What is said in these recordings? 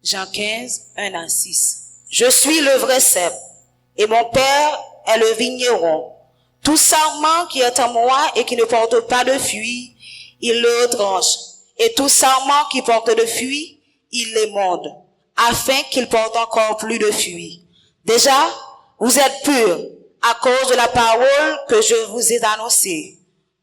Jean 15, 1-6. Je suis le vrai cep, et mon Père est le vigneron. Tout sarment qui est en moi et qui ne porte pas de fruits, il le retranche. Et tout sarment qui porte de fruits, il l'émonde, afin qu'il porte encore plus de fruits. Déjà, vous êtes purs à cause de la parole que je vous ai annoncée.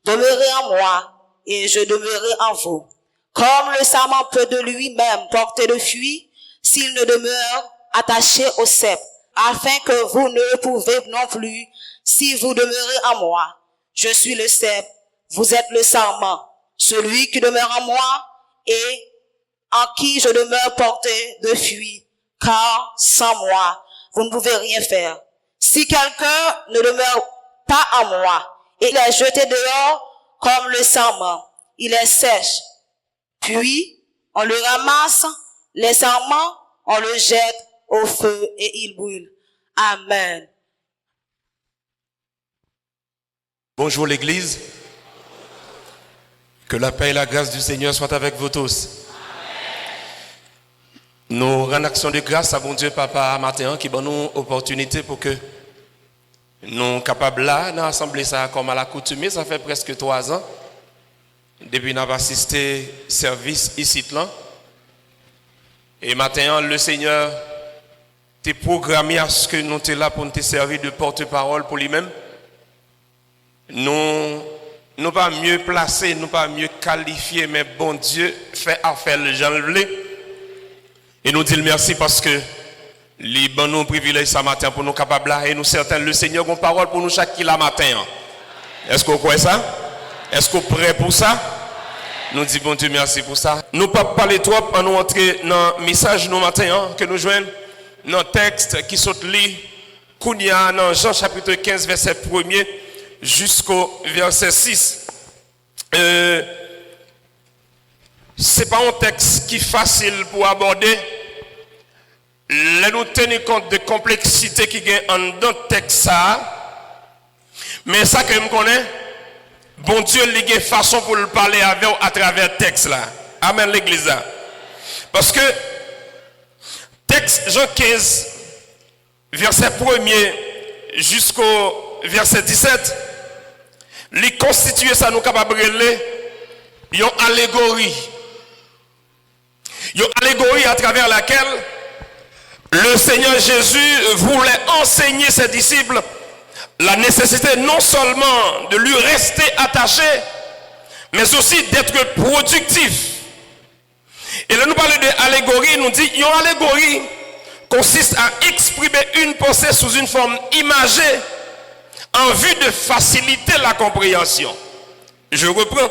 Demeurez en moi, et je demeurerai en vous. Comme le sarment peut de lui-même porter de fruits, s'il ne demeure attaché au cep, afin que vous ne pouvez non plus, si vous demeurez en moi. Je suis le cep, vous êtes le sarment. Celui qui demeure en moi et en qui je demeure porter de fruits, car sans moi, vous ne pouvez rien faire. Si quelqu'un ne demeure pas en moi, il est jeté dehors comme le sarment, il est sèche. Puis, on le ramasse, les sarments, on le jette au feu et il brûle. Amen. Bonjour l'Église. Que la paix et la grâce du Seigneur soient avec vous tous. Nous rendons action de grâce à bon Dieu Papa matin qui donne nous opportunité pour que nous soyons capables là, dans l'assemblée ça comme à l'accoutumée, ça fait presque 3 ans. Depuis nous avons assisté service ici là. Et maintenant le Seigneur t'a programmé à ce que nous sommes là pour nous servir de porte-parole pour lui-même. Nous pas mieux placés, nous pas mieux qualifiés, mais bon Dieu fait affaire le gens le. Et nous disons merci parce que les bons nous privilèges ce matin pour nous capables là et nous certains le Seigneur a une parole pour nous chaque matin. Est-ce que vous croyez ça? Est-ce que vous êtes prêts pour ça? Nous disons bon Dieu merci pour ça. Nous pas parler trop pour nous entrer dans le message nous matin que nous joignons dans le texte qui saute li Kounia dans Jean chapitre 15 verset 1er jusqu'au verset 6. C'est pas un texte qui est facile pour aborder. Nous tenons compte de complexité qui est en dans le texte ça. Mais ça que je connais, bon Dieu il y a une façon pour le parler avec à travers le texte là. Amen l'église là. Parce que texte Jean 15 verset 1er jusqu'au verset 17, les constituer ça nous capable de une allégorie. Une allégorie à travers laquelle le Seigneur Jésus voulait enseigner ses disciples la nécessité non seulement de lui rester attaché, mais aussi d'être productif. Et là nous parlons d'allégorie, nous dit une allégorie consiste à exprimer une pensée sous une forme imagée en vue de faciliter la compréhension. Je reprends.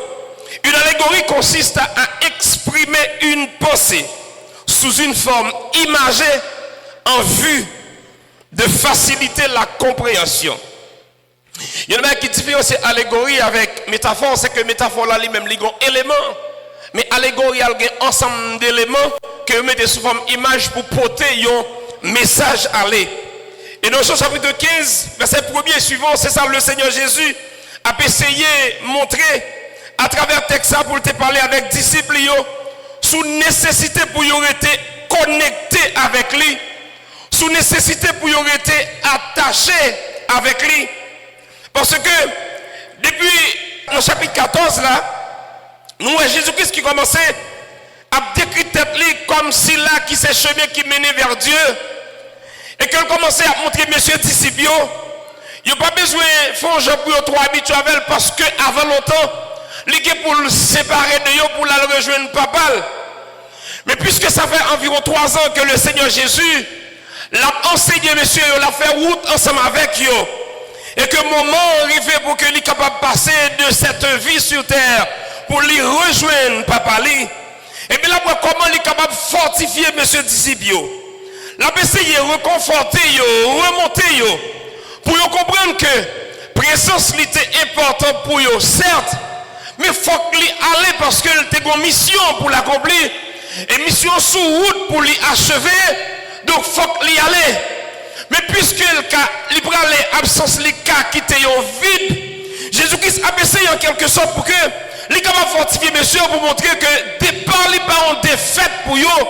Une allégorie consiste à exprimer une pensée sous une forme imagée en vue de faciliter la compréhension. Il y en a qui différencient allégorie avec métaphore, c'est que métaphore là lui-même il y a un élément, mais allégorie il y a un ensemble d'éléments que vous mettez sous forme image pour porter un message à aller. Et dans Jean chapitre 15, verset 1er et suivant, c'est ça le Seigneur Jésus a essayé de montrer à travers le texte pour te parler avec les disciples sous nécessité pour y être connecté avec lui, sous nécessité pour y être attaché avec lui. Parce que depuis le chapitre 14 là, nous avons Jésus-Christ qui commençait à décrire tête lui comme si là qui c'est chemin qui menait vers Dieu. Et qu'elle commençait à montrer monsieur disciples, il n'y a pas besoin de faire un job pour trop habitué avec elle parce que avant longtemps, il est pour le séparer de eux pour la rejoindre papa. Mais puisque ça fait environ 3 ans que le Seigneur Jésus l'a enseigné monsieur, l'a fait route ensemble avec eux. Et que le moment arrivé pour qu'il soit capable de passer de cette vie sur terre pour lui rejoindre papa. Et bien là, comment il est capable de fortifier monsieur disciples? La essayer de reconforter, remonter, pour comprendre que la présence était importante pour eux, certes, mais il faut qu'il aille parce qu'il a une mission pour l'accomplir, et mission sous route pour l'achever, donc il faut qu'il aille. Mais puisque il prend l'absence, il a quitté vide, Jésus-Christ a essayé en quelque sorte pour que il est capable de fortifier monsieur pour montrer que départ, les parents des fêtes pour eux.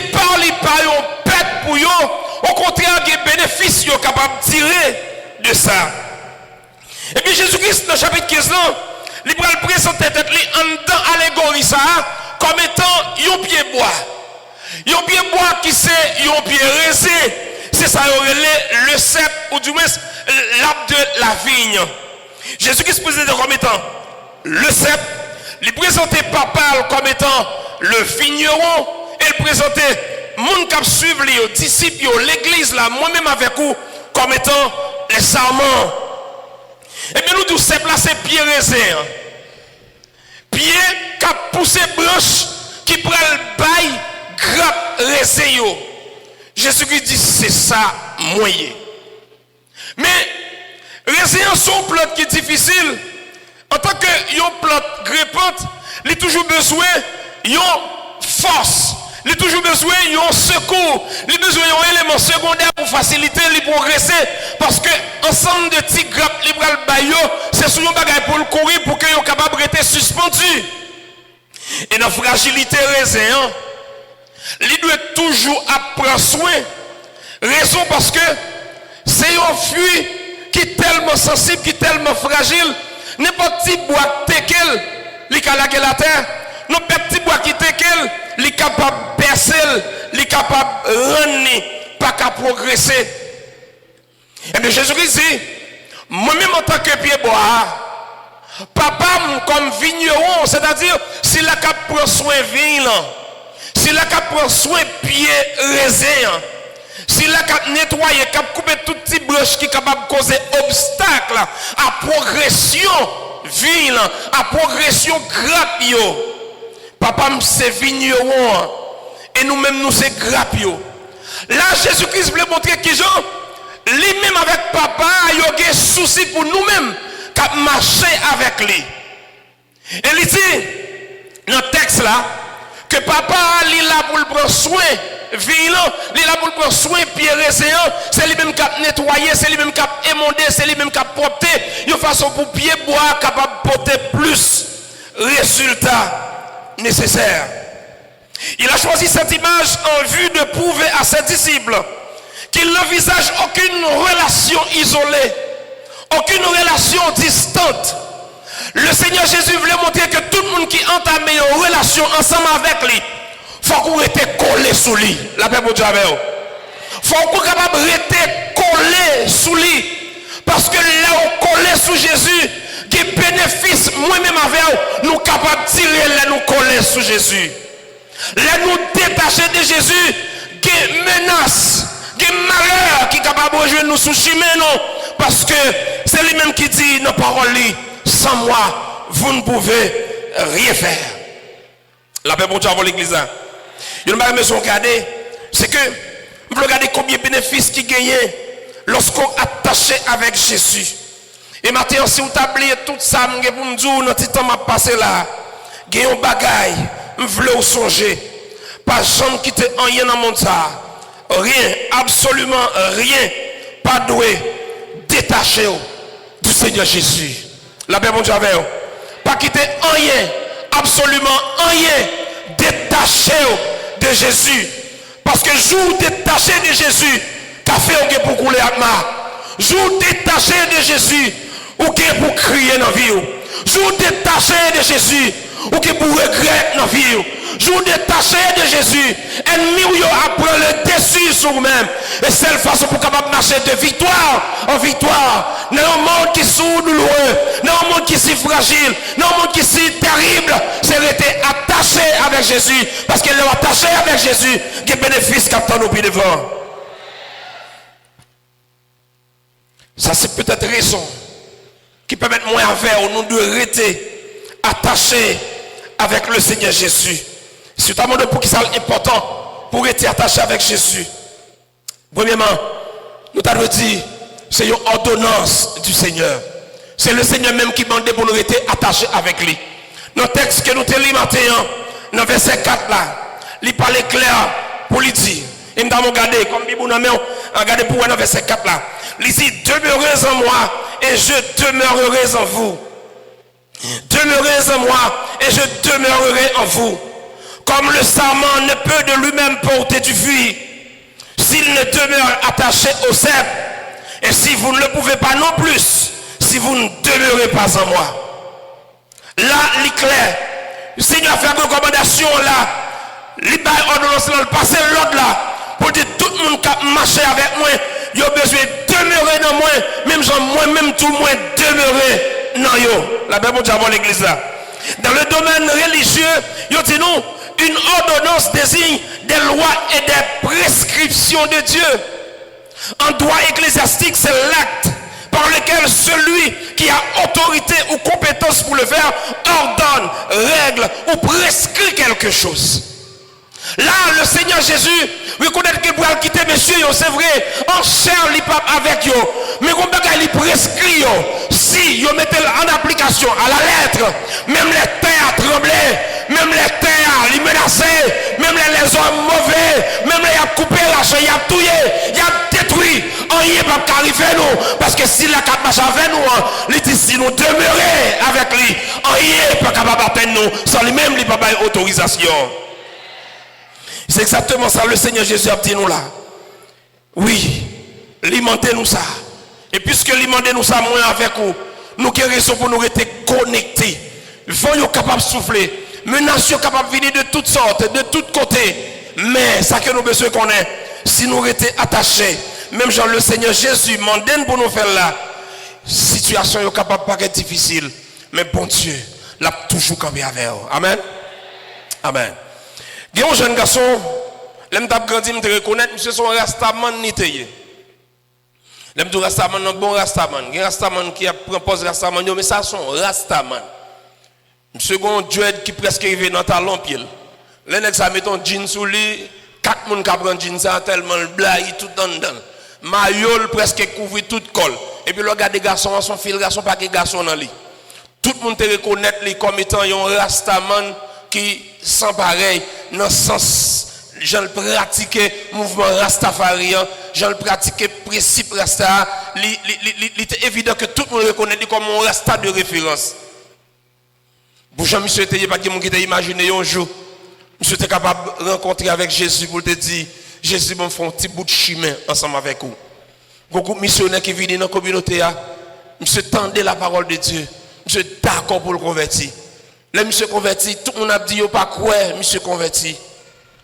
départ, il pas un pète pour eux. Au contraire, il y a des bénéfices capables de tirer de ça. Et puis Jésus-Christ, dans le chapitre 15, il va présenter en dedans allégorie ça comme étant un pied bois. Un pied bois qui c'est un pied résé. C'est ça, le cep ou du moins l'arbre de la vigne. Jésus-Christ présenté comme étant le cep. Il présentait papa comme étant le vigneron. Et il présentait moun qui suivent les disciples, l'église là, moi-même avec vous, comme étant les sarments. Et bien nous tous, c'est placé pied raisin. Pied qui a poussé branche qui prend le bail, grappe raisin. Jésus-Christ dit c'est ça moyen. Mais raisin sont plante qui est difficile. En tant que yon plante grimpante, il a toujours besoin yon force. Il a toujours besoin d'un secours. Il a besoin d'un élément secondaire pour faciliter les progresser. Parce que ensemble de petits grappes libérales baillot, c'est sur un bagage pour le courir pour qu'ils soient capables d'être suspendus. Et dans la fragilité raisin, il doit toujours prendre soin. Raison parce que c'est un fruit qui est tellement sensible, qui est tellement fragile. N'importe petit bois tekel, il a la terre. Non, petit bois qui tekel, il est capable de percer, il est capable de rendre, pas qu'à progresser. Et bien Jésus-Christ dit, moi-même en tant que pied bois, papa comme vigneron, c'est-à-dire s'il a qu'à prendre soin de vigne, s'il a qu'à prendre soin de pied raisin, s'il a qu'à nettoyer, qu'à couper tout petit branche qui est capable de causer obstacle à progression vigne, à progression grappe. Papa, c'est vigneron. Et nous-mêmes, nous, c'est grappe. Là, Jésus-Christ voulait montrer que Jean, lui-même avec papa, il y a des soucis pour nous-mêmes, qui marcher avec lui. Et il dit, dans le texte là, que papa, il est là pour le prendre soin, vigilant, il est là pour le prendre soin, pied raisin, c'est lui-même qui a nettoyé, c'est lui-même qui a émondé, c'est lui-même qui a porté, de façon pour pied bois, capable de porter plus résultats nécessaire. Il a choisi cette image en vue de prouver à ses disciples qu'il n'envisage aucune relation isolée, aucune relation distante. Le Seigneur Jésus voulait montrer que tout le monde qui entame une relation ensemble avec lui, il faut qu'on reste collé sous lui. La paix pour Dieu. Il faut qu'on soit capable de rester collé sous lui. Parce que là où collé sous Jésus, des bénéfices, moi-même avec nous capables de tirer, là nous coller sous Jésus. Là nous détacher de Jésus, des menaces, des malheurs qui sont capables de rejoindre nous sous chemin, non. Parce que c'est lui-même qui dit dans la parole, sans moi, vous ne pouvez rien faire. La paix pour Dieu avant l'église. Il y a une chose à regarder, c'est que vous regardez combien de bénéfices qui gagnent lorsqu'on est attaché avec Jésus. Et maintenant, si vous oubliez tout ça, je vais vous dire, dans le temps que passé là, il y a un bagaille, je voulais vous songer. Pas jamais quitter rien dans le monde. Rien, absolument rien, pas doué, détaché du Seigneur Jésus. La paix, mon Dieu, pas quitter rien, absolument rien, détaché de Jésus. Parce que jour détaché de Jésus, café on pour couler à ma. Jour détaché de Jésus, ou qui est pour crier dans la vie. Jour détaché de Jésus, ou qui est pour regretter dans la vie. Jour détaché de Jésus, ennemi ou apprend le dessus sur vous-même. Et c'est la façon pour capable marcher de victoire en victoire. Dans un monde qui est si douloureux, dans un monde qui est si fragile, dans un monde qui est si terrible, c'est rester attaché avec Jésus. Parce qu'il est attaché avec Jésus, il y a des bénéfices qui attendent au pied devant. Ça c'est peut-être raison qui permet moins à faire au nom de rester attaché avec le Seigneur Jésus. C'est un monde pour qui c'est important pour être attaché avec Jésus. Premièrement, nous t'avons dit, c'est une ordonnance du Seigneur. C'est le Seigneur même qui demande pour nous rester attachés avec lui. Dans le texte que nous te lisons maintenant, dans le verset 4 là, il parle clair pour lui dire. Et nous avons regardé, comme Bible nous a regardé pour dans le verset 4 là. Il dit, demeurez en moi et je demeurerai en vous. Demeurez en moi et je demeurerai en vous. Comme le sarment ne peut de lui-même porter du fruit s'il ne demeure attaché au cep, et si vous ne le pouvez pas non plus, si vous ne demeurez pas en moi. Là, l'éclair, le Seigneur fait une recommandation là, il va ordonnance là, passer l'autre là, pour dire tout le monde qui marche avec moi, il a besoin de demeurer dans moi, même moi-même tout le monde demeurer dans yo. La Bible dit avant l'église là. Dans le domaine religieux, il dit nous, une ordonnance désigne des lois et des prescriptions de Dieu. En droit ecclésiastique, c'est l'acte par lequel celui qui a autorité ou compétence pour le faire ordonne, règle ou prescrit quelque chose. Là, le Seigneur Jésus, reconnaît qu'il pourra quitter monsieur, c'est vrai, en chair, il pas avec eux. Mais comme il prescrit, si vous mettez en application à la lettre, même les terres tremblaient, même les terres les menaçaient, même les hommes mauvais, même les a coupé l'argent, il a tué, il a détruit. On n'y est pas qu'arriver nous, parce que si la cap marche avec nous, il dit si nous demeurons avec lui, on n'y est pas capable d'atteindre nous, sans lui-même, il n'a pas d'autorisation. C'est exactement ça le Seigneur Jésus a dit nous là. Oui, alimentez nous ça. Et puisque alimentez nous ça, moi avec vous, nous avons raison pour nous rester connectés. Vent est capable de souffler. Menaces sont capables de venir de toutes sortes, de tous côtés. Mais ça que nous avons besoin qu'on ait, si nous restons attachés, même genre le Seigneur Jésus m'en pour nous faire là, situation est capable de paraître difficile. Mais bon Dieu, l'a toujours campé avec vous. Amen. Amen. Il y a un jeune garçon, l'aime t'a grandi, me reconnaître, monsieur son rastaman niteye. L'aime tout rastaman, un bon rastaman. Il y a un rastaman qui a proposé rastaman, mais ça son rastaman. Monsieur gon dread qui presque arrivé dans talon pied. L'un ça met ton jean sous lui, 4 personnes qui prend jean ça tellement le blaye tout dedans. Maillot presque couvre toute colle. Et puis le regarde des garçons, son fil garçon pas que garçon dans lui. Tout le monde te reconnaît lui comme étant un rastaman qui sans pareil dans le sens j'en pratiquer mouvement rastafarian, j'en pratiquer principe rasta, il est évident que tout le monde reconnaît comme un rasta de référence. Pour Jean-Michel était pas quelqu'un qui t'a imaginé un jour, monsieur était capable de rencontrer avec Jésus pour te dire Jésus me fait un petit bout de chemin ensemble avec vous. Beaucoup de missionnaires qui viennent dans la communauté, monsieur tendait la parole de Dieu, monsieur d'accord pour le convertir. Là, monsieur converti, tout le monde a dit, yo pas quoi, monsieur converti.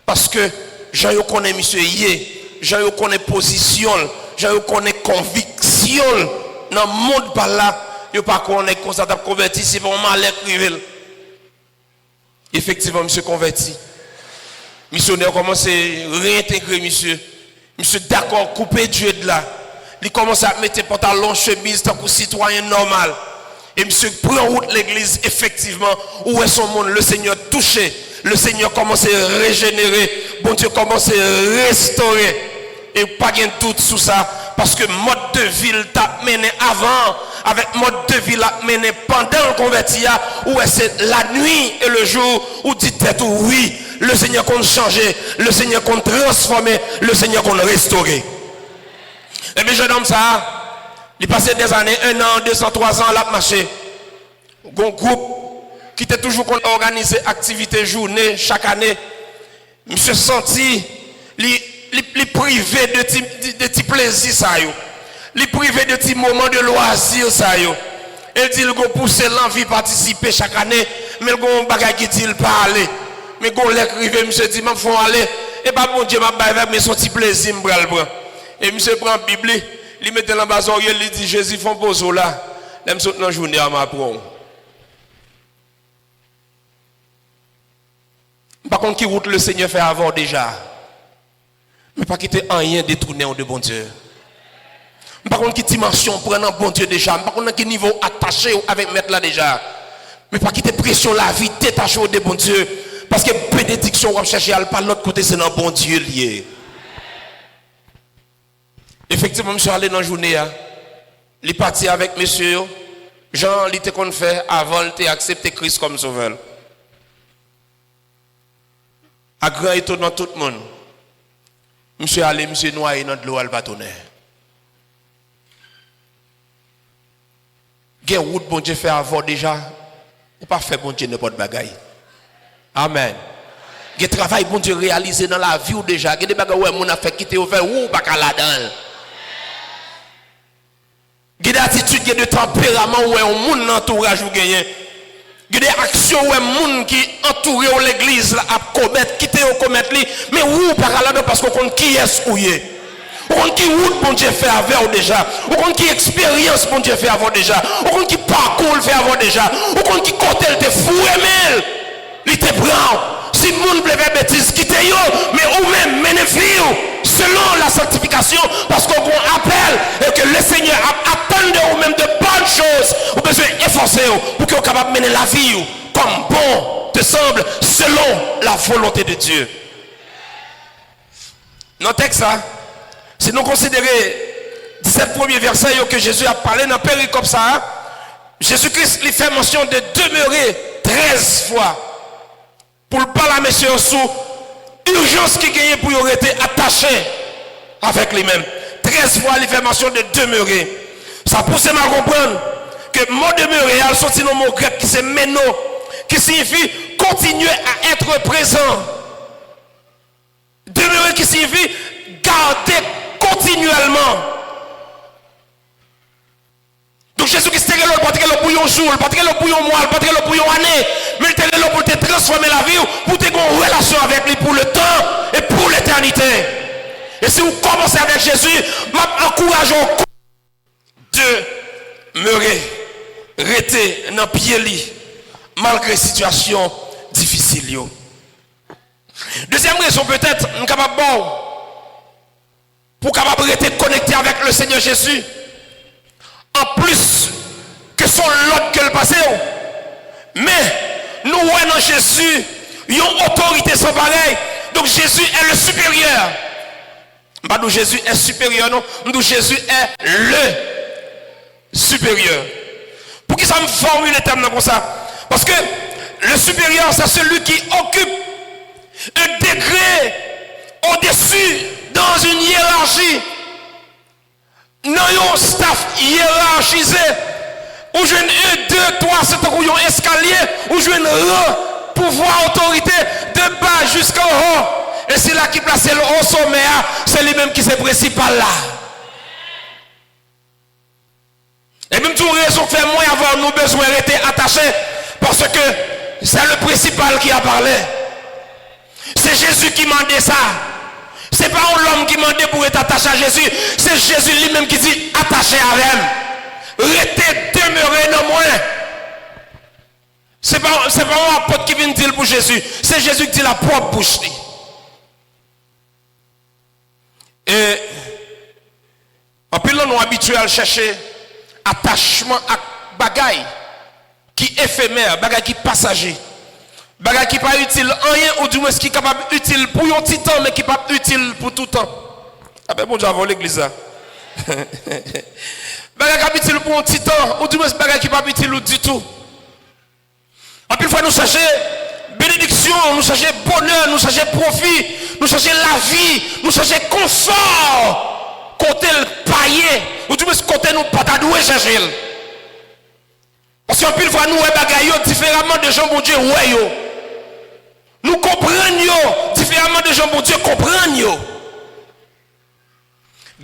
Parce que, Jean yo connaît monsieur yé, Jean yo connaît position, Jean yo connaît conviction, dans le monde par là, yo pas connaît qu'on s'est converti, c'est vraiment malheur privé. Effectivement, monsieur converti. Missionnaire commence à réintégrer monsieur. Monsieur d'accord, couper Dieu de là. Il commence à mettre pantalon, chemise, tant que citoyen normal. Et monsieur prend route l'église, effectivement, où est son monde, le Seigneur touché, le Seigneur commence à régénérer, bon Dieu commence à restaurer. Et pas de doute sur ça, parce que mode de vie t'a mené avant, avec mode de vie l'a mené pendant le converti, où c'est la nuit et le jour, où dit tête oui, le Seigneur compte changer, le Seigneur compte transformer, le Seigneur compte restaurer. Et bien jeune homme ça, il passé des années, 1 an, 2 ans, 3 ans, là, marché. Un groupe qui était toujours organisé activité journée chaque année. Monsieur senti, il privé de petits plaisirs, ça y est. Il privé de petits moments de loisirs, ça y est. Il dit qu'il pousse l'envie de participer chaque année, mais il y a un bagage qui dit qu'il pas aller. Mais il y a un monsieur dit, il faut aller. Et pas bon Dieu, mais son petit plaisir, je vais le prendre. Et monsieur prend la Bible. Il met dans la base oreille, il dit Jésus font pause là. L'aime saute dans la journée à ma prom. Par contre, qui route le Seigneur fait avant déjà. Mais pas quitter rien détourné de bon Dieu. Par contre, qui dimension prendre un bon Dieu déjà. Par contre, qui niveau attaché avec maître là déjà. Mais pas quitter pression la vie détaché de bon Dieu. Parce que bénédiction, on va chercher à pas l'autre côté, c'est dans bon Dieu lié. Effectivement, monsieur allé dans la journée, il est parti avec monsieur. Jean, il était qu'on fait avant, il a accepté Christ comme sauveur. À grand étonnement tout le monde. Monsieur allé, monsieur noyé dans de l'eau à le bâtonnet. Il y a une route bon Dieu fait avant déjà. Ou pas fait bon Dieu n'importe bagaille. Amen. Il y a un travail bon Dieu réalisé dans la vie ou déjà. Il y a des bagages où on a fait quitter ou faire ou pas là-dedans. Il y a des attitudes, il y a des tempéraments où on monde entourage ou gagné. Il y a des actions où on monde qui entoure l'église à commettre, quitter ou commettre li, mais ou pas là-dedans parce qu'on compte qui est-ce ou est. On compte qui route bon Dieu fait avant déjà. On compte qui expérience bon Dieu fait avant déjà. On compte qui parcours fait avant déjà. On compte qui côté te fou et il te prend. Si le monde veut faire bêtise, quittez yo, mais ou même menez-vous selon la sanctification, parce qu'on appelle et que le Seigneur attend de vous même de bonnes choses. Vous besoin efforcer pour que vous capable de mener la vie comme bon te semble selon la volonté de Dieu. Dans texte ça, si nous considérons 17 premiers versets que Jésus a parlé dans le péricope ça, Jésus-Christ lui fait mention de demeurer 13 fois. Pour ne pas la mettre sous urgence qui gagne pour y rester attaché avec lui-même. 13 fois, il fait mention de demeurer. Ça pousse à comprendre que le mot demeurer, il a sorti dans le mot grec qui c'est meno, qui signifie continuer à être présent. Demeurer qui signifie garder continuellement. Donc Jésus-Christ était là, pas le bouillon jour, pas le bouillon mois, pas le bouillon année, mais il était là pour te transformer la vie, pour te avoir une relation avec lui pour le temps et pour l'éternité. Et si vous commencez avec Jésus, m'encourageons de me rester dans le pied malgré situation difficile. Deuxième raison peut-être, nous sommes capables pour capable rester connecté avec le Seigneur Jésus. En plus que son l'autre que le passé. Mais nous voyons dans Jésus une autorité sans pareil. Donc Jésus est le supérieur. Pas nous Jésus est supérieur, non. Nous Jésus est le supérieur. Pour qui ça me formule les termes comme ça? Parce que le supérieur, c'est celui qui occupe un degré au-dessus dans une hiérarchie. Dans un staff hiérarchisé, où je 1, 2, 3, c'est un escalier, où je un pouvoir, autorité, de bas jusqu'en haut. Et c'est là qui place le haut sommet, c'est lui-même qui est principal là. Et même toute raison fait moins avoir nos besoins été attachés, parce que c'est le principal qui a parlé. C'est Jésus qui m'a dit ça. Ce n'est pas l'homme qui m'a dit pour être attaché à Jésus. C'est Jésus lui-même qui dit attaché à elle. Restez demeuré dans moi. Ce n'est pas un apôtre qui vient dire pour Jésus. C'est Jésus qui dit la propre bouche. Et en plus, nous sommes habitués à chercher attachement à bagaille qui est éphémère, bagaille qui est passager. Bagay qui pas utile rien ou du moins qui est capable utile pour un petit temps mais qui pas utile pour tout temps. Ah ben bon Dieu avant l'église là. Bagay qui utile pour un petit temps ou du moins bagay qui pas utile du tout. En plus fois nous chercher bénédiction, nous chercher bonheur, nous chercher profit, nous chercher la vie, nous chercher confort. Côté le payer ou du moins côté nous pas doué chercher. Parce qu'en plus fois nous bagay différemment de gens bon Dieu ouais yo. Nous comprenons différemment de gens, bon Dieu, comprennent. Il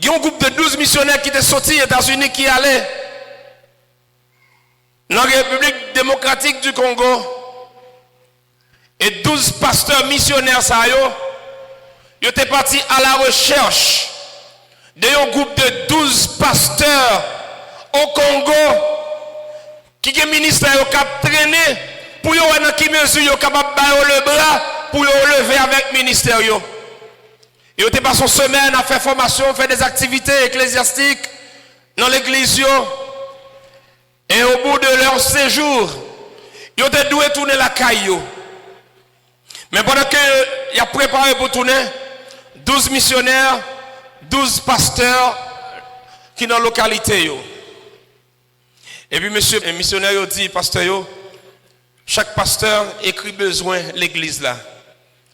y a un groupe de 12 missionnaires qui étaient sortis aux États-Unis qui allaient dans la République démocratique du Congo. Et 12 pasteurs missionnaires, ils étaient partis à la recherche d'un groupe de 12 pasteurs au Congo qui est ministère qui a traîné. Pour yo dans qui mesure yo capable de le bras pour yo relever avec ministère yo. Yo te passé une semaine à faire formation, faire des activités ecclésiastiques dans l'église yo. Et au bout de leur séjour, yo te doué tourner la caille yo. Mais pendant que y a préparé pour tourner 12 missionnaires, 12 pasteurs qui dans la localité yo. Et puis monsieur un missionnaire yo dit pasteur yo chaque pasteur écrit besoin l'église là.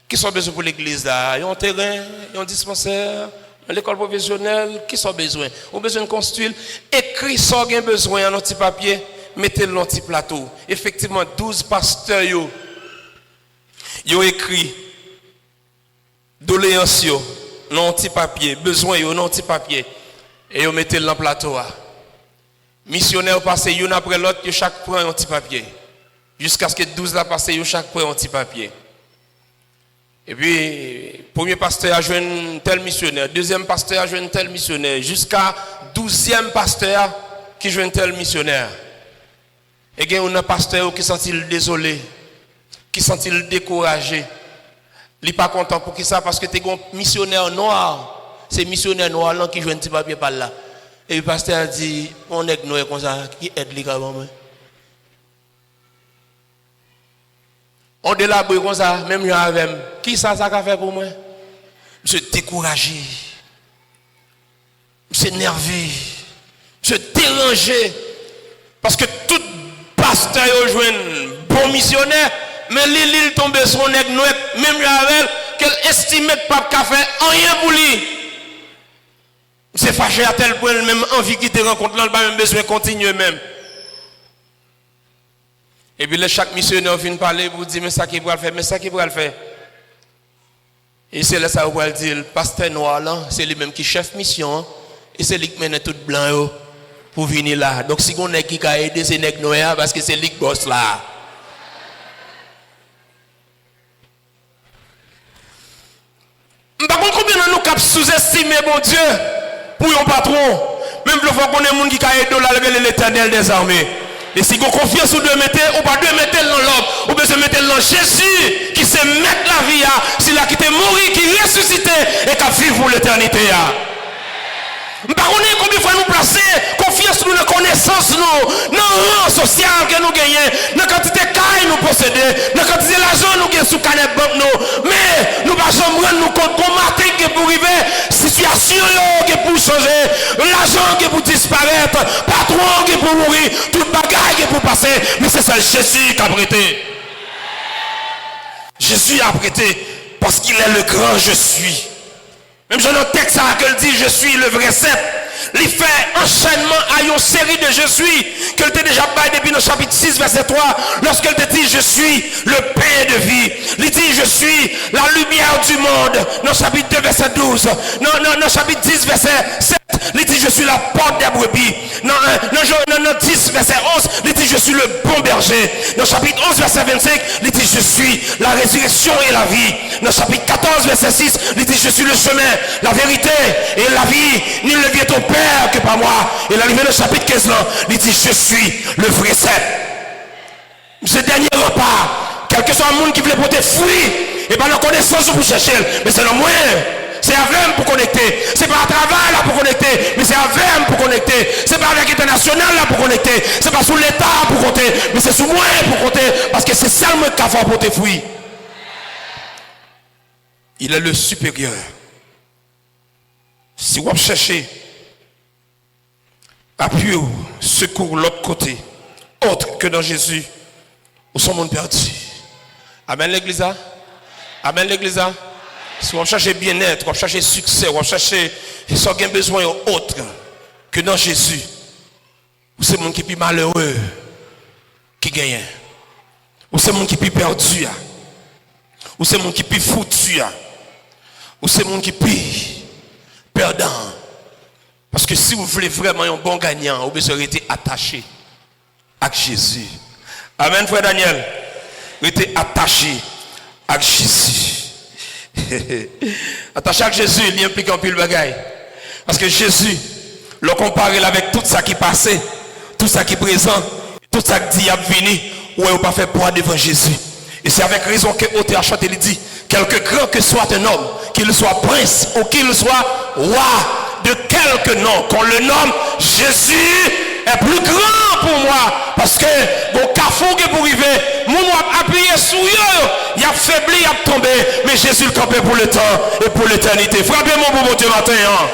Qui sont besoin pour l'église là? Ils ont un terrain, ils ont un dispensaire, l'école professionnelle, qui sont besoin? Ils ont besoin de construire. Écrit ça qu'ils ont besoin en un petit papier, mettez-le dans un petit plateau. Effectivement, 12 pasteurs, ils ont écrit doléances, non petit papier, besoin, non petit papier. Et vous mettez dans le plateau. Missionnaires passent une après l'autre, chaque prend un petit papier. Jusqu'à ce que 12 la passent, chaque prend un petit papier. Et puis, premier pasteur a joué tel missionnaire, deuxième pasteur a joué tel missionnaire, jusqu'à 12e pasteur qui joue tel missionnaire. Et il y a un pasteur qui sent désolé, qui sent découragé. Il n'est pas content pour qui ça, parce que tu es un missionnaire noir. C'est missionnaire noir là qui joue un petit papier par là. Et le pasteur a dit, on est noir comme ça, qui aide les gars. On délabre comme ça, même moi avec. Qui ça a fait pour moi? Je suis découragé. Je suis énervé. Je suis dérangé. Parce que tout pasteur joue un bon missionnaire, mais l'île tombe sur un nègre noir, même moi avec, qu'elle estime pas qu'à faire rien pour lui. C'est fâché à tel point, même envie qui te rencontre là, il n'a pas même besoin de continuer même. Et puis, chaque missionnaire vient parler pour dire, mais ça qui va le faire, mais ça qui va le faire. Et c'est là ça où elle dit, le pasteur noir là, c'est lui-même qui chef mission, et c'est lui qui mène tout blanc pour venir là. Donc, si on est qui a aidé, c'est nèg noir, parce que c'est lui qui bosse là. Par contre, combien de nous cap sous-estimer, mon Dieu, pour un patron, même le fois qu'on est monde qui a aidé l'Éternel des armées. Et si vous confiez sur deux mettez, ou pas deux mettez dans l'homme, ou bien se mettez dans Jésus qui se met la vie, s'il a quitté mourir, qui ressuscité et qui a vécu pour l'éternité. Par contre, combien de fois nous placer confiance nous dans la connaissance, nous, dans le rang social que nous gagnons, dans la quantité de cailles nous possédons, dans la quantité d'argent nous gagnons sous canette banque nous. Mais nous ne pouvons pas rendre nous compte qu'on matin qui pour arriver, situation qui pour changer, l'argent qui pour disparaître, patron qui pour mourir, toute bagaille qui pour passer. Mais c'est ça Jésus qui a prêté. Jésus a prêté parce qu'il est le grand je suis. Même dans le texte qu'elle dit je suis le vrai cep. Il fait enchaînement à une série de je suis qu'elle t'a déjà parlé depuis le chapitre 6 verset 3 lorsqu'elle te dit je suis le pain de vie. Il dit je suis la lumière du monde dans le chapitre 2 verset 12. Dans le chapitre 10 verset 7 il dit je suis la porte des brebis. Dans 10 verset 11 il dit je suis le bon berger. Dans le chapitre 11 verset 25 il dit je suis la résurrection et la vie. Dans le chapitre 14 verset 6 il dit je suis le chemin, la vérité et la vie. Nul ne vient au Père que par moi. Et l'arrivée dans le chapitre 15 là, il dit je suis le vrai cep. Ce dernier repas, quel que soit le monde qui veut porter fruit, et pas la connaissance pour chercher, mais c'est le moyen. C'est avec pour connecter. C'est pas à travers là pour connecter, mais c'est avec pour connecter. C'est pas avec l'international là pour connecter. C'est pas sous l'État pour compter, mais c'est sous moi pour compter. Parce que c'est seulement qu'il faut porter fruit. Il est le supérieur. Si vous cherchez appui au secours l'autre côté, autre que dans Jésus, où sont monde perdu. Amen l'église. Amen l'église. Si on cherche bien-être, on cherche succès, on cherche ce qu'on a besoin autre que dans Jésus, où c'est le monde qui est plus malheureux qui gagne, où c'est le monde qui est plus perdu, où c'est le monde qui est plus foutu, où c'est le monde qui est plus perdant. Parce que si vous voulez vraiment un bon gagnant, vous devez être attaché à Jésus. Amen, frère Daniel. Vous êtes attaché à Jésus. Attaché à Jésus, il implique un peu le bagaille. Parce que Jésus, le comparer avec tout ça qui passait, tout ça qui est présent, tout ça qui dit à venir, ou est pas fait poids devant Jésus. Et c'est avec raison que l'auteur a chanté, il dit, quelque grand que soit un homme, qu'il soit prince ou qu'il soit roi, de quelque nom qu'on le nomme, Jésus est plus grand pour moi. Parce que mon carrefour qui est pour arriver, mon a appuyé sur eux, il a faibli, il a tombé, mais Jésus le campait pour le temps et pour l'éternité. Frappez-moi pour mon Dieu matin. Hein?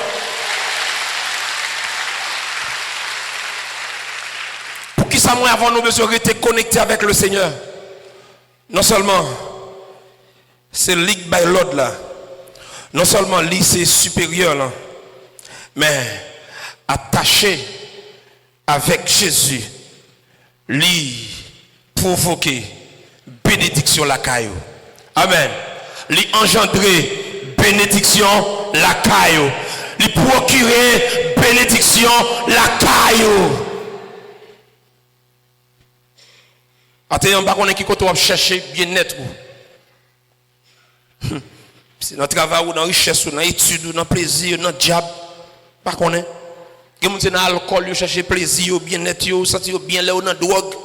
Pour qui ça, moi, avant nous besoin d'être connectés avec le Seigneur. Non seulement c'est ligue by l'autre là, non seulement lycée supérieur là, mais attaché avec Jésus, lui provoquer bénédiction la caillou. Amen. Lui engendrer bénédiction la caillou. Il procurer bénédiction la caillou. Attends, on va qui côté on chercher bien-être. C'est dans le travail ou dans la richesse ou dans l'étude ou dans le plaisir, dans le diable. Pas connaît. Il y a dans l'alcool, il cherche plaisir, bien-être, il senti bien là ou dans la drogue.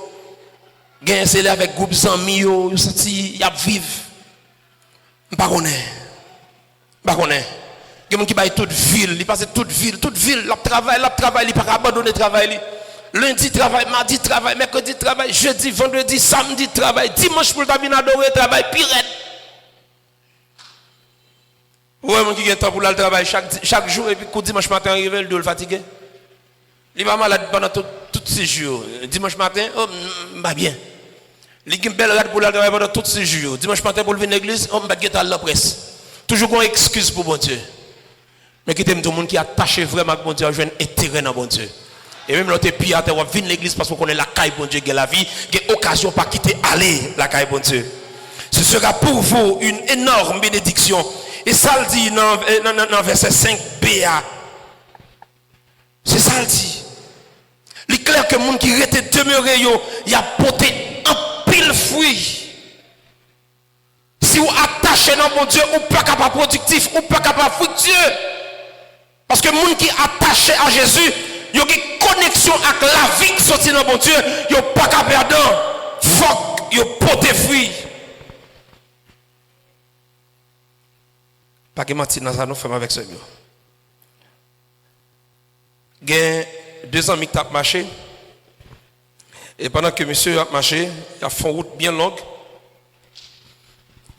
Il y a c'est là avec groupe d'amis, il senti il y a vivre. Pas connaît. Pas connaît. Il y a des gens qui baillent toute ville, il passe toute ville, la travail, il pas abandonner le travail. Lundi travail, mardi travail, mercredi travail, jeudi, vendredi, samedi travail, dimanche pour ta venir adorer travail, pirate. Ouais, mon qui a temps pour le travail chaque jour et puis dimanche matin arrive le fatigué. Il va malade pendant tous ces jours. Dimanche matin, oh, bah bien. Il a une belle rade pour le travail pendant tous ces jours. Dimanche matin pour venir à l'église, oh, bah get à la presse. Toujours une excuse pour bon Dieu. Mais qui t'aime tout le monde qui attache vraiment à bon Dieu, je un intérêt dans bon Dieu. Et même l'autre pire, on va venir à l'église parce qu'on connaît la caille bon Dieu, qui la vie, qui a occasion pas quitter aller la caille bon Dieu. Ce sera pour vous une énorme bénédiction. Et ça le dit dans verset 5b. C'est ça le dit. Il est clair que les gens qui étaient demeurés, il a porté un pile fruit. Si vous attachez dans mon Dieu, vous ne pas capable productif, vous ne pas capable fructueux. Parce que les gens qui attachés à Jésus, ils ont une connexion avec la vie qui sortit dans mon Dieu, ils n'ont pas capable perdre. Faut qu'ils portent fruit. Pas que mentir dans ça, nous faisons avec ce mieux. Il y a 2 amis qui ont marché. Et pendant que monsieur a marché, il a fait une route bien longue.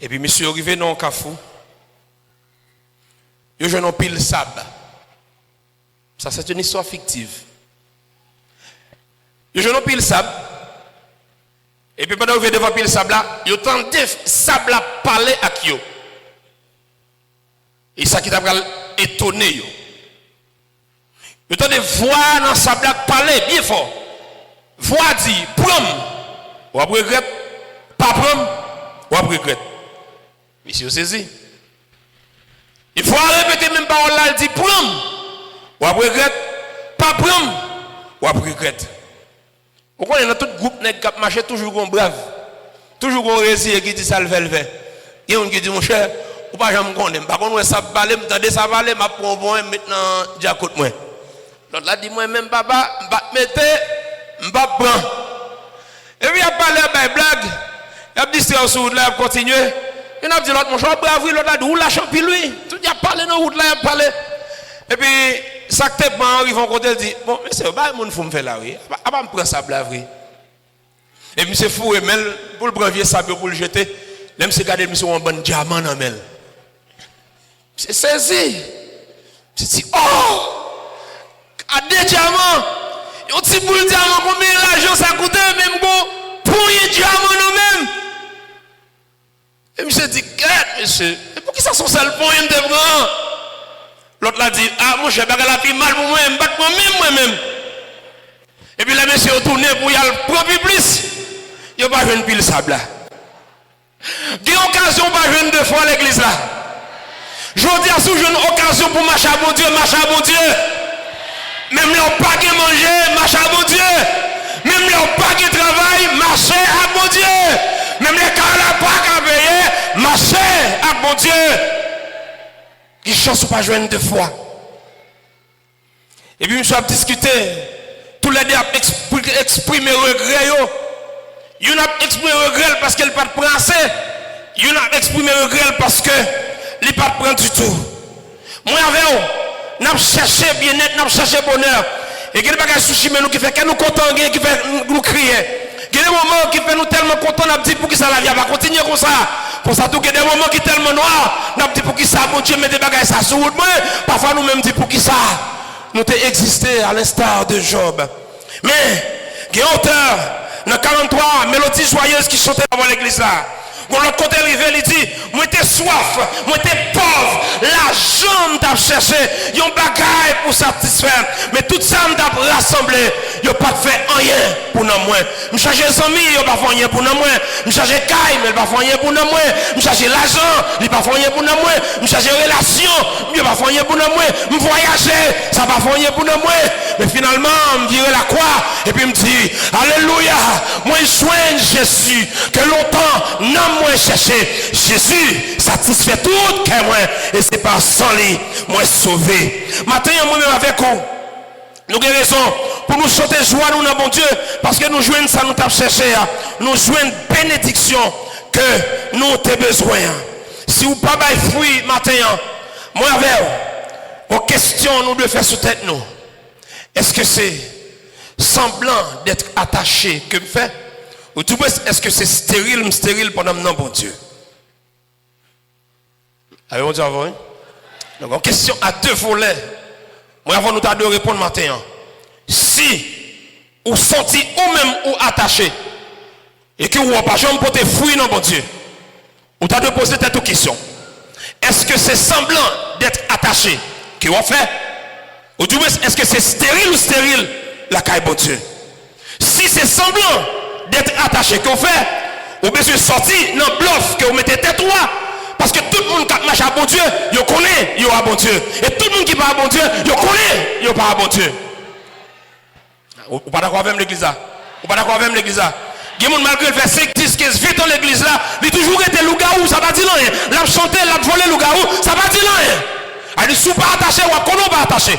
Et puis monsieur est arrivé dans un cafou. Il a joué un pile sable. Ça, c'est une histoire fictive. Il a joué un pile sable. Et puis pendant qu'il est devant pile sable là, il a tenté sable à parler à qui. Et ça qui t'a étonné. Il a de voix dans sa blague parler bien fort. Voix dit, prom, ou après regrette, pas prom, ou après regrette. Monsieur saisi. Il faut répéter même parole là, il dit prom, ou après regrette, pas prom, ou après regrette. Pourquoi il y a tout groupe qui marche toujours un brave, toujours un récit qui dit ça le fait. Il y a un qui dit mon cher, ou pas jamais connaître. Par contre, ça balait, m'tendez ça balait, m'a prend bon maintenant déjà côté moi. L'autre là dit moi même papa, m'pa mettre, m'pa prend. Et puis il a parlé à blague. Il a dit c'est sur route là, il continuer. Il a dit l'autre mon cher brave, l'autre là dit ou la champi lui. Tout il a parlé dans route là, il a parlé. Et puis ça que t'es pas arrive en côté il dit bon monsieur, bah mon faut me faire là oui. Ah pas me prendre ça blague oui. Et puis c'est fou et mel pour le prendre vieux sable pour le jeter. Même si garder monsieur un bon diamant dans mel. C'est saisi. C'est dit, oh! À 2 diamants, un petit bout de diamant, combien l'argent ça coûte, même bon, pour un diamant nous-mêmes. Et monsieur dit, monsieur, et pour qui ça sont seuls pour un de grand? L'autre l'a dit, ah, mon cher, la fille mal pour moi, je me bats moi-même. Et puis là, monsieur est retourné pour y aller prendre plus. Il n'y a pas une pile sable là. Il y a occasion pas jouer 2 fois à l'église là. Je dis à ce jour une occasion pour marcher à bon Dieu, marcher à bon Dieu. Même les pas de manger, marcher à bon Dieu. Même les pas de travail, marcher à bon Dieu. Même les cas pas de payer, marcher à bon Dieu. Qui chance pas jouer 2 fois. Et puis, je suis discuté. Tous les deux ont exprimé regret. Ils ont exprimé regret parce qu'elle n'a pas de français. Ils ont exprimé regret parce que il pas prend du tout. Moi avec vous, n'a cherché bien-être, n'a cherché bonheur. Et quel bagage souci mais nous qui fait que nous contents, qui fait nous crier. Il y a des moments qui fait nous tellement contents, n'a dit pour qui ça la vie va continuer comme ça. Pour ça tout il y a des moments qui tellement noirs, n'a dit pour qui ça bon Dieu met des bagages ça sur route moi. Parfois nous même dit pour qui ça nous t'ai existé à l'instar de Job. Mais il y a auteur dans 43 mélodies joyeuses qui chantaient avant l'église là. Quand l'autre côté arrivé, il dit, moi t'es soif, moi t'es pauvre, l'argent t'a cherché, yon bagaille pour satisfaire, mais tout ça m'a rassemblé, yo pas fait rien pour nous moi. Me chercher amis, yo pas fait rien pour nous moi. Me chercher caille, mais pas fait rien pour nous moi. Me chercher l'argent, il pas fait rien pour nous moi. Me chercher relation, il pas fait rien pour nous moi. Me voyager, ça pas fait rien pour nous moi. Mais finalement, me virer la croix et puis me dit alléluia, moi je soigne Jésus que longtemps non moi chercher. Jésus satisfait tout que moi et c'est par sans lui moi sauvé. Matin moi même avec vous. Nous avons raison pour nous chanter joie nous dans bon Dieu parce que nous jouons ça nous t'a cherché nous jouons une bénédiction que nous avons besoin. Si vous pas bail fruit matin moi avec vous, aux questions nous devons faire sous tête nous. Est-ce que c'est semblant d'être attaché que me fait ou tout est-ce que c'est stérile pendant non bon Dieu? Avez-vous dit avant? Donc en question à deux volets. Moi avant nous t'as de répondre matin. Si vous sentez ou même ou attaché et que vous n'avez pas jamais porté fruit non bon Dieu. Vous t'as de poser cette question. Est-ce que c'est semblant d'être attaché que vous fait? Ou du moins, est-ce que c'est stérile la caille bon Dieu? Si c'est semblant d'être attaché qu'on fait, ou bien c'est sorti dans le bluff que vous mettez tête droit, parce que tout le monde qui marche à bon Dieu, il connaît, il a bon Dieu. Et tout le monde qui parle à bon Dieu, il connaît, il pas à bon Dieu. Vous pas d'accord avec l'église là? Vous pas d'accord avec l'église là? Il y a des gens malgré le fait 5, 10, 15, 20 dans l'église là, il toujours été loup-garou, ça va dire rien. L'a chanté, l'a volé loup-garou, ça va dire rien. Alors, si vous pas attaché, ou pas attaché.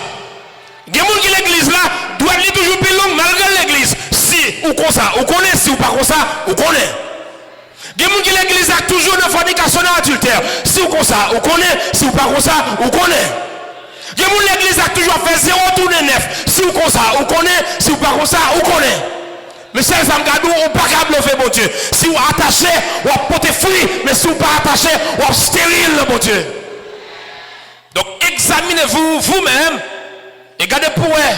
Il y a des gens qui l'église là, doivent être toujours plus long malgré l'église. Si ou comme ça, ou connaît, si ou pas comme ça, ou connaît. Il y a des gens qui l'église là, toujours dans fornication et adultère. Si ou comme ça, ou connaît, si ou pas comme ça, ou connaît. Il y a des gens qui l'église là, toujours fait 0 tourner 9. Si ou comme ça, ou connaît, si ou pas comme ça, ou connaît. Mais si les amgadou, ou pas capable de faire bon Dieu. Si ou attaché, ou porter fruit, mais si ou pas attaché, ou stérile, bon Dieu. Donc examinez-vous vous-même. Et regardez pour eux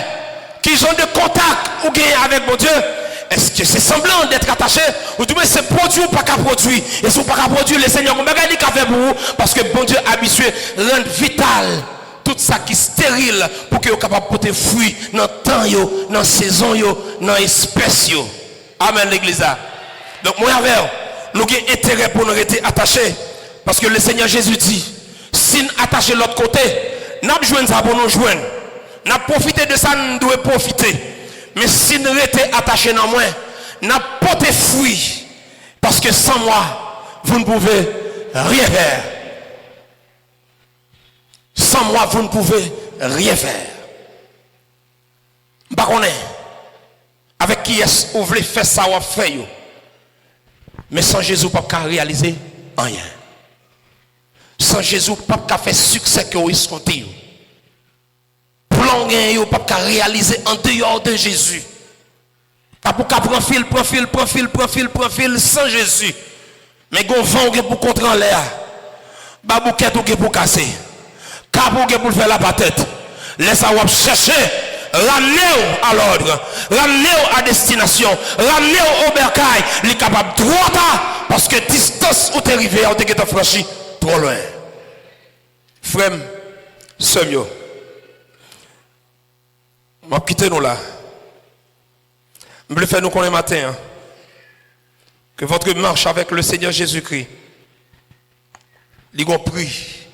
qu'ils ont de contact ou gain avec mon Dieu. Est-ce que c'est semblant d'être attaché ou du moins c'est produit ou pas qu'à produire? Et si vous pas qu'à produire, le Seigneur, on va gagner qu'à faire pour vous parce que bon Dieu habitué rend vital tout ça qui est stérile pour que vous capable de porter fruit dans le temps, dans la saison, dans l'espèce. Amen l'église. Donc moi avec nous avons intérêt pour nous rester attachés parce que le Seigneur Jésus dit si nous attachons l'autre côté, nous avons besoin de ça pour nous joindre. Nous avons profité de ça, nous devons profiter. Mais si nous étions attachés dans moi, nous avons porté fruit. Parce que sans moi, vous ne pouvez rien faire. Sans moi, vous ne pouvez rien faire. Je ne sais pas avec qui est-ce que vous voulez faire ça ou faire. Mais sans Jésus, vous ne pouvez pas réaliser rien. Sans Jésus, vous ne pouvez pas faire succès que vous escomptez. Plan gain, pas qu'à réaliser en dehors de Jésus. Pas pour qu'à prendre fil sans Jésus. Mais gon vent pour contre en l'air. Ba bouquet ou pour casser. Capou pour faire la patate. Laisse à chercher, ramener à l'ordre, ramener à destination, ramener au bercail, il est capable trop tard parce que distance où tu es arrivé, on t'a franchi trop loin. Frère, Semio. Je vais quitter nous là. Je vais faire nous connaître matin. Que votre marche avec le Seigneur Jésus-Christ. Il y a un prix.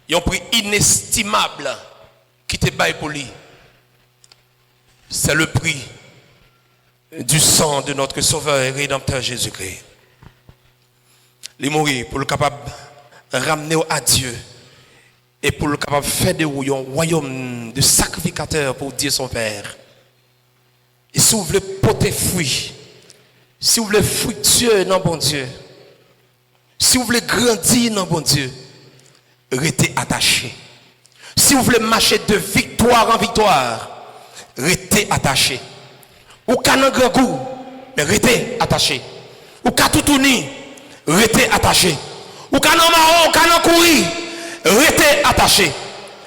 Il y a un prix inestimable qui te baille pour lui. C'est le prix du sang de notre Sauveur et Rédempteur Jésus-Christ. Il est mort pour le capable de ramener à Dieu. Et pour le capable de faire de un royaume de sacrificateurs pour Dieu son Père. Et si vous voulez porter fruit, si vous voulez fructueux dans bon Dieu, si vous voulez grandir dans bon Dieu, restez attaché. Si vous voulez marcher de victoire en victoire, restez attaché. Ou qu'à un grand goût, mais restez attaché. Ou qu'à tout tourner, restez attaché. Ou qu'à un marron, ou qu'à un courir, restez attaché.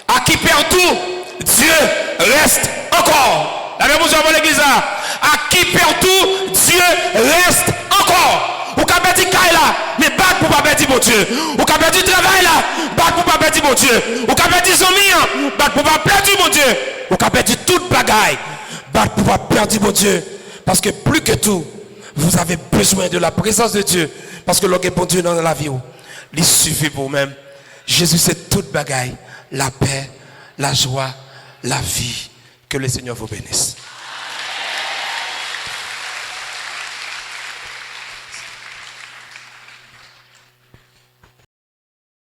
À qui perd tout, Dieu reste encore. La même chose dans l'église. À qui perd tout, Dieu reste encore. Ou qu'à perdre là, mais battre pour pas perdre mon Dieu. Ou qu'à perdre travail là, battre pour pas perdre mon Dieu. Ou qu'à perdre son mien, battre pour pas perdre mon Dieu. Ou qu'à perdre toute bagaille, battre pour pas perdre mon Dieu. Parce que plus que tout, vous avez besoin de la présence de Dieu. Parce que l'homme est bon Dieu dans la vie. Il suffit pour vous-même. Jésus, c'est toute bagaille. La paix, la joie, la vie. Que le Seigneur vous bénisse.